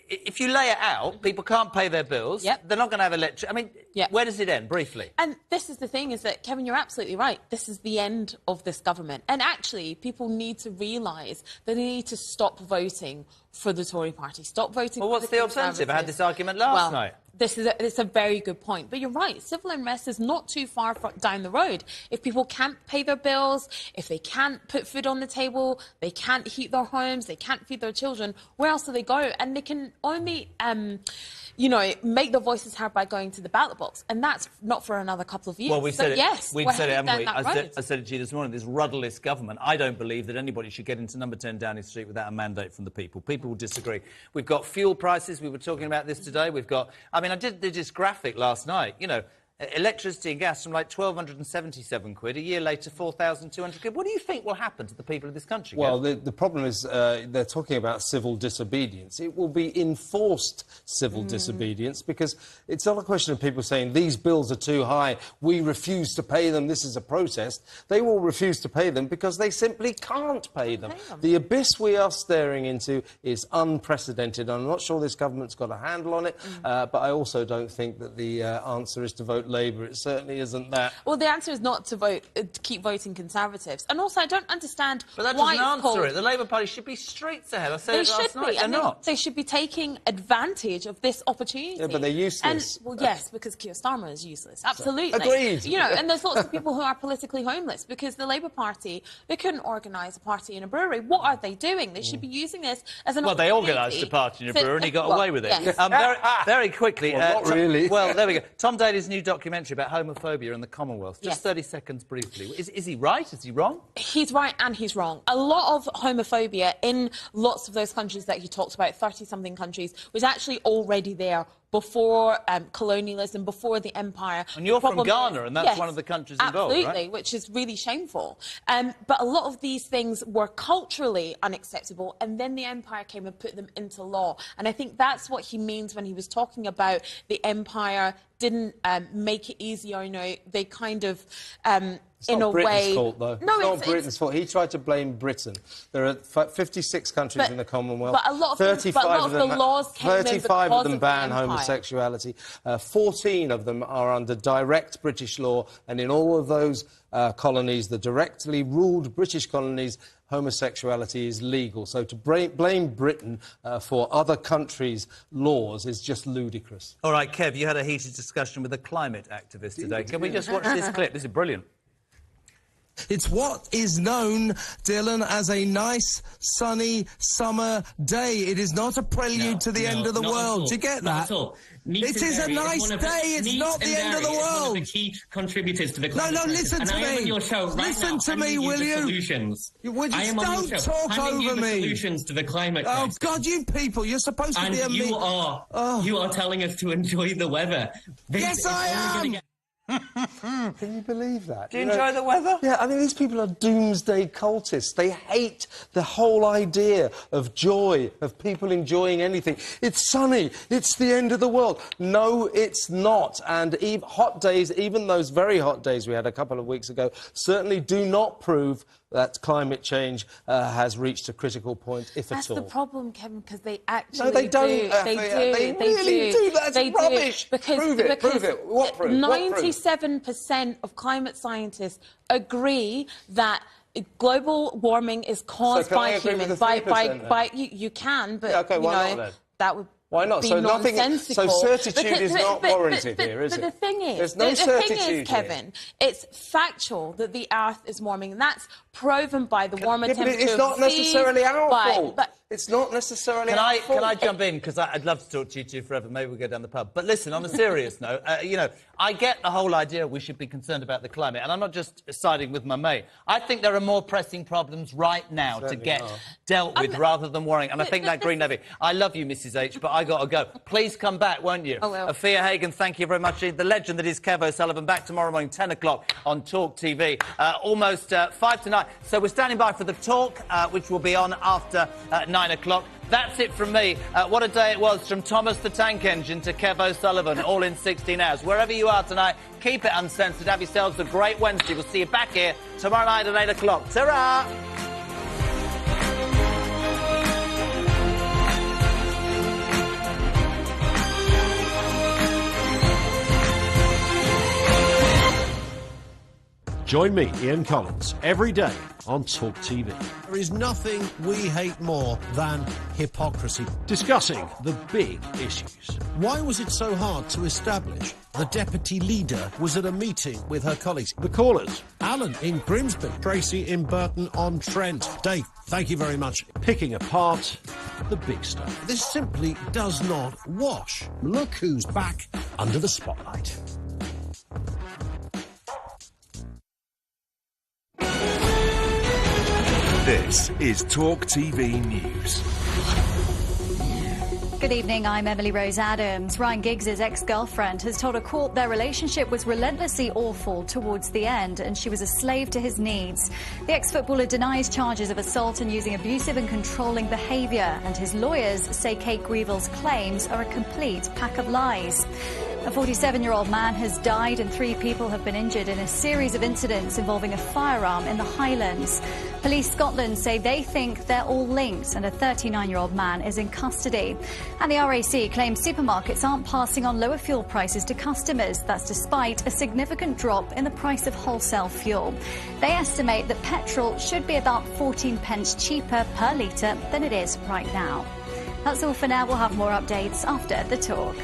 if you lay it out, people can't pay their bills. Yep. They're not going to have electricity. I mean, where does it end, briefly? And this is the thing, is that, Kevin, you're absolutely right. This is the end of this government. And actually, people need to realise that they need to stop voting for the Tory party. Stop voting for what's the alternative? I had this argument last night. It's a very good point. But you're right, civil unrest is not too far down the road. If people can't pay their bills, if they can't put food on the table, they can't heat their homes, they can't feed their children, where else do they go? And they can only, make their voices heard by going to the ballot box. And that's not for another couple of years. Well, we've said it, yes, we've said it, haven't we? I said it to you this morning, this rudderless government. I don't believe that anybody should get into number 10 Downing Street without a mandate from the people. People will disagree. We've got fuel prices. We were talking about this today. We've got... I mean, I did this graphic last night. You know, electricity and gas from like 1,277 quid, a year later 4,200 quid. What do you think will happen to the people of this country? Well, the problem is they're talking about civil disobedience. It will be enforced civil disobedience, because it's not a question of people saying these bills are too high, we refuse to pay them, this is a protest. They will refuse to pay them because they simply can't pay them. The abyss we are staring into is unprecedented. I'm not sure this government's got a handle on it, but I also don't think that the answer is to vote Labour. It certainly isn't that. Well, the answer is not to keep voting Conservatives. And also, I don't understand but that why doesn't answer it. The Labour Party should be straight ahead. I said it last night. They're not. They should be taking advantage of this opportunity. Yeah, but they're useless. And, well, yes, because Keir Starmer is useless. Absolutely. Agreed. You know, and there's lots of people who are politically homeless because the Labour Party, they couldn't organise a party in a brewery. What are they doing? They should be using this as an opportunity. Well, they organised a party in a brewery and he got away with it. Yes. Very quickly. Well, not really. Well, there we go. Tom Daly's new documentary about homophobia in the Commonwealth. Just 30 seconds briefly. Is he right? Is he wrong? He's right and he's wrong. A lot of homophobia in lots of those countries that he talked about, 30-something countries, was actually already there before colonialism, before the empire. And you're from Ghana, and that's one of the countries involved, absolutely, right? which is really shameful. But a lot of these things were culturally unacceptable, and then the empire came and put them into law. And I think that's what he means when he was talking about the empire didn't make it easier. You know, they kind of... It's not Britain's fault, though. No, it's not Britain's fault. He tried to blame Britain. There are 56 countries in the Commonwealth. But a lot of the laws came in 35 of them ban the homosexuality. 14 of them are under direct British law, and in all of those colonies, the directly ruled British colonies, homosexuality is legal. So to blame Britain for other countries' laws is just ludicrous. All right, Kev, you had a heated discussion with a climate activist today. Can we just watch this clip? This is brilliant. It's what is known, Dylan, as a nice, sunny summer day. It is not a prelude to the end of the world. Do you get that? It is a nice day. It's not the end of the world. One of the key contributors to the climate crisis. Listen to me. I am on your show right listen now. to me, will you? Solutions. I am don't talk over me. Solutions to the climate crisis. Oh God, you people! You're supposed to be a you are telling us to enjoy the weather. Yes, I am. Can you believe that? Do you enjoy the weather? Yeah, I mean, these people are doomsday cultists. They hate the whole idea of joy, of people enjoying anything. It's sunny. It's the end of the world. No, it's not. And hot days, even those very hot days we had a couple of weeks ago, certainly do not prove that climate change has reached a critical point, if That's at all. the problem, Kevin, because they actually No, they don't. do. They really do. That's rubbish. Because, prove it. Prove it. What proof? 97% of climate scientists agree that global warming is caused by humans. You can, but yeah, okay, why not, then? That would. Why not? Be so nothing. nonsensical. So certitude is not warranted here, is it? But the thing is, there's no the certitude thing is, Kevin, it's factual that the Earth is warming, and that's proven by the warmer temperature. It's not necessarily our fault. But it's not necessarily Can our fault. I jump in? Because I'd love to talk to you two forever. Maybe we'll go down the pub. But listen, on a serious note, you know, I get the whole idea we should be concerned about the climate, and I'm not just siding with my mate. I think there are more pressing problems right now to get dealt with rather than worrying. And I think that Green Levy. I love you, Mrs H, but I got to go. Please come back, won't you? I will. Afia Hagan, thank you very much. The legend that is Kev O'Sullivan, back tomorrow morning, 10 o'clock on Talk TV. Almost 5 to 9. So we're standing by for the talk, which will be on after 9 o'clock. That's it from me. What a day it was, from Thomas the Tank Engine to Kev O'Sullivan, all in 16 hours. Wherever you are tonight, keep it uncensored. Have yourselves a great Wednesday. We'll see you back here tomorrow night at 8 o'clock. Ta-ra! Join me, Ian Collins, every day on Talk TV. There is nothing we hate more than hypocrisy. Discussing the big issues. Why was it so hard to establish the deputy leader was at a meeting with her colleagues? The callers. Alan in Grimsby. Tracy in Burton-on-Trent. Dave, thank you very much. Picking apart the big stuff. This simply does not wash. Look who's back under the spotlight. This is Talk TV News. Good evening, I'm Emily Rose Adams. Ryan Giggs' ex-girlfriend has told a court their relationship was relentlessly awful towards the end and she was a slave to his needs. The ex-footballer denies charges of assault and using abusive and controlling behaviour, and his lawyers say Kate Grievel's claims are a complete pack of lies. A 47-year-old man has died and 3 people have been injured in a series of incidents involving a firearm in the Highlands. Police Scotland say they think they're all linked, and a 39-year-old man is in custody. And the RAC claims supermarkets aren't passing on lower fuel prices to customers. That's despite a significant drop in the price of wholesale fuel. They estimate that petrol should be about 14 pence cheaper per litre than it is right now. That's all for now. We'll have more updates after the talk.